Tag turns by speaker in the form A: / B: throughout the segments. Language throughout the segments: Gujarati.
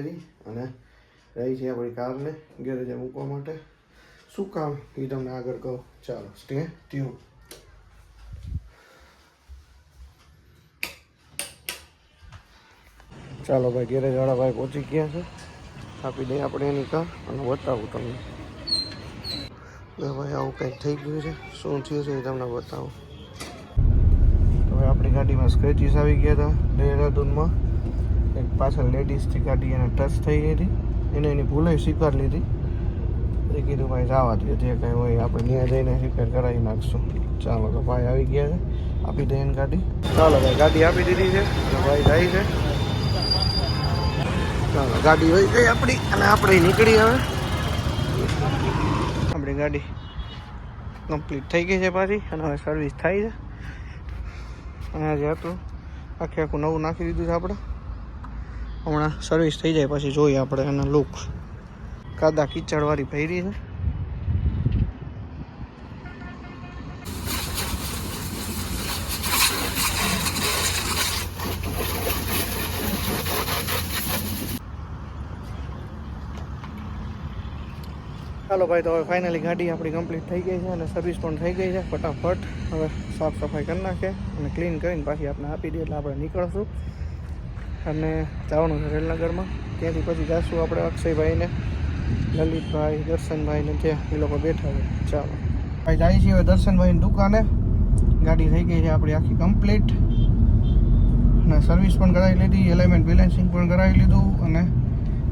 A: હતી અને રહી છે આપણી કારને ગેરેજે મૂકવા માટે. શું કામ એ તમને આગળ કહું. ચાલો સ્ટે ટ્યુન. ચાલો ભાઈ, ગેરેજવાળા ભાઈ પહોંચી ગયા છે. આપી દઈએ આપણે એની કાર અને બતાવું તમને. ભાઈ આવું કંઈક થઈ ગયું છે. શું થયું છે એ તમને બતાવું. હવે આપણી ગાડીમાં સ્ક્રેચીસ આવી ગયા હતા દેહરાદૂનમાં. એક પાછળ લેડીઝથી ગાડી એને ટચ થઈ ગઈ હતી. એને એની ભૂલે સ્વીકાર લીધી. એ કીધું ભાઈ જવા દે, જે કંઈ હોય આપણે ત્યાં જઈને રિપેર કરાવી નાખશું. ચાલો તો ભાઈ આવી ગયા છે. આપી દઈએ એને ગાડી. ચાલો ભાઈ, ગાડી આપી દીધી છે અને ભાઈ જાય છે. ચાલો ગાડી હોય ગઈ આપણી અને આપણે નીકળી. હવે આપણી ગાડી કમ્પ્લીટ થઈ ગઈ છે પાછી અને હવે સર્વિસ થાય છે. અને આજે હતું આખું નવું નાખી દીધું છે આપણે. હમણાં સર્વિસ થઈ જાય પછી જોઈએ આપણે એના લુક. કાદા કીચડવાળી ભરી છે. ચાલો ભાઈ, તો હવે ફાઇનલી ગાડી આપણી કમ્પ્લીટ થઈ ગઈ છે અને સર્વિસ પણ થઈ ગઈ છે. ફટાફટ હવે સાફ સફાઈ કરી નાખે અને ક્લીન કરીને પાછી આપણે આપી દઈએ એટલે આપણે નીકળશું અને જવાનું છે રેલનગરમાં. ત્યાંથી પછી જઈશું આપણે અક્ષયભાઈને, લલિતભાઈ, દર્શનભાઈને, ત્યાં એ લોકો બેઠા છે. ચાલો ભાઈ, જાય છીએ હવે દર્શનભાઈની દુકાને. ગાડી થઈ ગઈ છે આપણી આખી કમ્પ્લીટ અને સર્વિસ પણ કરાવી લીધી, એલાઇમેન્ટ બેલેન્સિંગ પણ કરાવી લીધું અને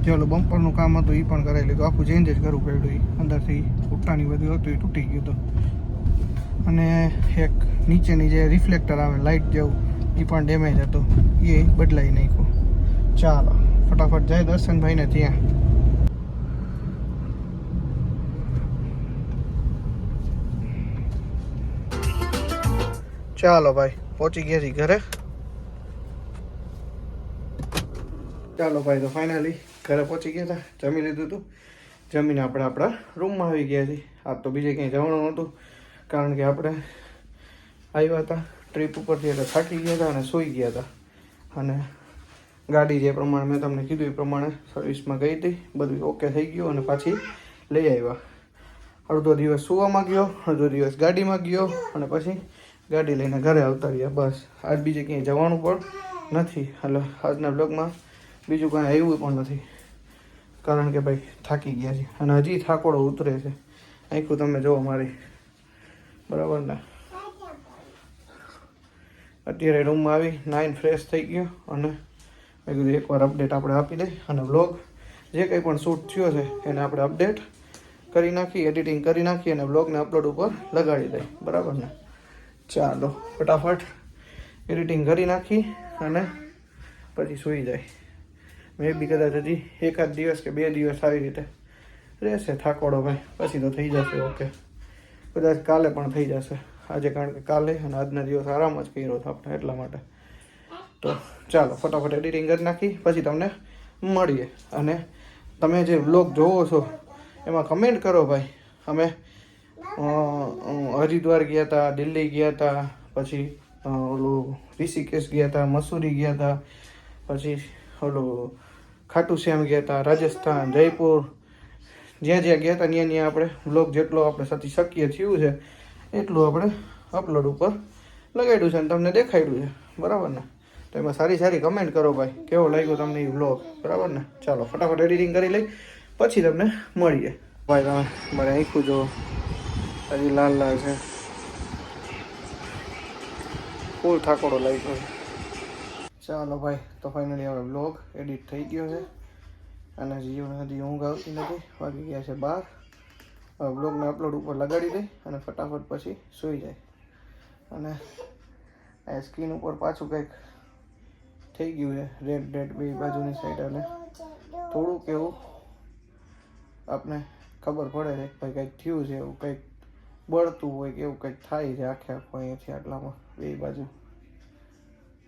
A: જે ઓલું બમ્પરનું કામ હતું એ પણ કરાવી લીધું. આખું ચેન્જ જ કરવું પડ્યું. અંદરથી ઉઠાની બધું હતું એ તૂટી ગયું હતું અને એક નીચેની જે રિફ્લેક્ટર આવે લાઇટ જેવું એ પણ ડેમેજ હતું, એ બદલાઈ નાખ્યું. ચાલો ફટાફટ જાય દર્શનભાઈને ત્યાં. ચાલો ભાઈ, પહોંચી ગયા છીએ ઘરે. ચાલો ભાઈ, તો ફાઇનલી ઘરે પહોંચી ગયા હતા. જમી લીધું હતું. જમીને આપણે આપણા રૂમમાં આવી ગયા છીએ. આજ તો બીજે ક્યાંય જવાનું નહોતું કારણ કે આપણે આવ્યા હતા ટ્રીપ ઉપરથી એટલે થાકી ગયા હતા અને સૂઈ ગયા હતા. અને ગાડી જે પ્રમાણે મેં તમને કીધું એ પ્રમાણે સર્વિસમાં ગઈ હતી. બધું ઓકે થઈ ગયું અને પાછી લઈ આવ્યા. અડધો દિવસ સૂવામાં ગયો, અડધો દિવસ ગાડીમાં ગયો અને પછી ગાડી લઈને ઘરે આવતા રહ્યા. બસ આજ બીજે ક્યાંય જવાનું પણ નથી. એટલે આજના બ્લોગમાં બીજું કાંઈ આવ્યું પણ નથી કારણ કે ભાઈ થાકી ગયા છે અને હજી થાકોડો ઉતરે છે. આખું તમે જુઓ મારી, બરાબર ને. અત્યારે રૂમમાં આવી નાઈન ફ્રેશ થઈ ગયો અને મેં કીધું એકવાર અપડેટ આપણે આપી દઈએ અને વ્લોગ જે કંઈ પણ શૂટ થયો છે એને આપણે અપડેટ કરી નાખી, એડિટિંગ કરી નાખી અને વ્લોગને અપલોડ ઉપર લગાડી દઈએ, બરાબર ને. ચાલો ફટાફટ એડિટિંગ કરી નાખી અને પછી સૂઈ જાય. મેં બી કદાચ હજી એકાદ દિવસ કે 2 દિવસ આવી રીતે રહેશે થાકોડો ભાઈ, પછી તો થઈ જશે ઓકે. કદાચ કાલે પણ થઈ જશે આજે, કારણ કે કાલે અને આજના દિવસ આરામ જ કર્યો હતો આપણે એટલા માટે. તો ચાલો ફટાફટ એડિટિંગ કરી નાખી પછી તમને મળીએ. અને તમે જે વ્લોગ જોવો છો એમાં કમેન્ટ કરો ભાઈ. અમે હરિદ્વાર ગયા હતા, દિલ્હી ગયા હતા, પછી ઓલું ઋષિકેશ ગયા હતા, મસૂરી ગયા હતા, પછી ઓલું ખાટુ શ્યામ ગયા હતા, રાજસ્થાન, જયપુર, જ્યાં જ્યાં ગયા હતા ત્યાં ત્યાં આપણે વ્લોગ જેટલો આપણે સાથી શક્ય થયું છે એટલું આપણે અપલોડ ઉપર લગાડ્યું છે અને તમને દેખાડ્યું છે, બરાબર ને. તો એમાં સારી સારી કમેન્ટ કરો ભાઈ, કેવો લાગ્યો તમને એ વ્લોગ, બરાબર ને. ચાલો ફટાફટ એડિટિંગ કરી લઈ પછી તમને મળીએ. ભાઈ તમે મારે આખું જો હજી લાલ લાલ છે, ફૂલ થાકોડો લાગ્યો છે. ચાલો ભાઈ, તો ફાઇનલી હવે વ્લોગ એડિટ થઈ ગયો છે અને હજી ઊંઘ આવતી નથી. વાગી ગયા છે 12. હવે વ્લોગને અપલોડ ઉપર લગાડી દઈ અને ફટાફટ પછી સૂઈ જાય. અને આ સ્ક્રીન ઉપર પાછું કંઈક થઈ ગયું છે રેડ બે બાજુની સાઈડ, એટલે થોડુંક એવું આપણે ખબર પડે છે ભાઈ કંઈક થયું છે, એવું કંઈક બળતું હોય કે એવું કંઈક થાય છે આખે આખું અહીંયાથી આટલામાં બે બાજુ.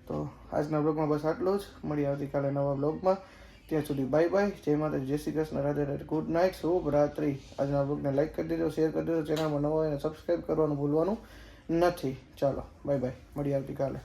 A: તો આજના બ્લોગમાં બસ આટલું જ. મળીએ આવતીકાલે નવા બ્લોગમાં. ત્યાં સુધી બાય બાય. જય માતાજી, જય શ્રી કૃષ્ણ, રાધે રાધે, ગુડ નાઇટ, શુભ રાત્રિ. આજના બ્લોગને લાઈક કરી દેજો, શેર કરી દેજો, ચેનલમાં નવો હોય અને સબસ્ક્રાઈબ કરવાનું ભૂલવાનું નથી. ચાલો બાય બાય, મળીએ આવતીકાલે.